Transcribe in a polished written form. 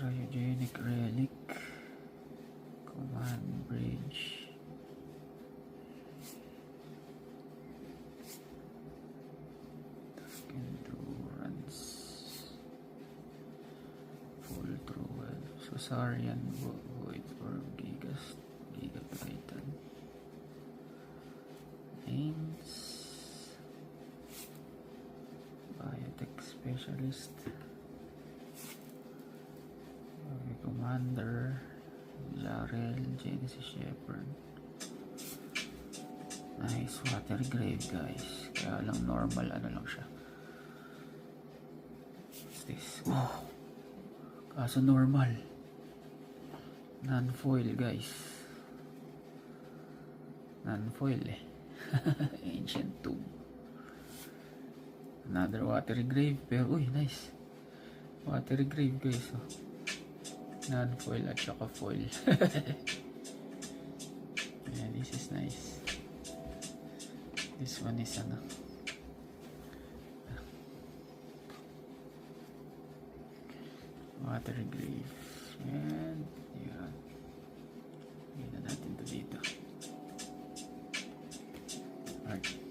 Cryogenic relic. Command bridge. Endurance. Full Truel. Susarian Void or Giga Titan. Ains. Biotech Specialist. Commander. Jarel. Genesis Shepherd. Nice water grave guys. Kaya lang normal ano lang siya. What's this? Oh! Kaso normal. Non-foil guys. Non-foil eh. Ancient Tomb. Another water grave. Pero uy nice. Water grave guys. Oh. Non-foil at saka foil. Yeah, this is nice. This one is ano. Water grave. And yan. Hindi na natin to dito. Alright.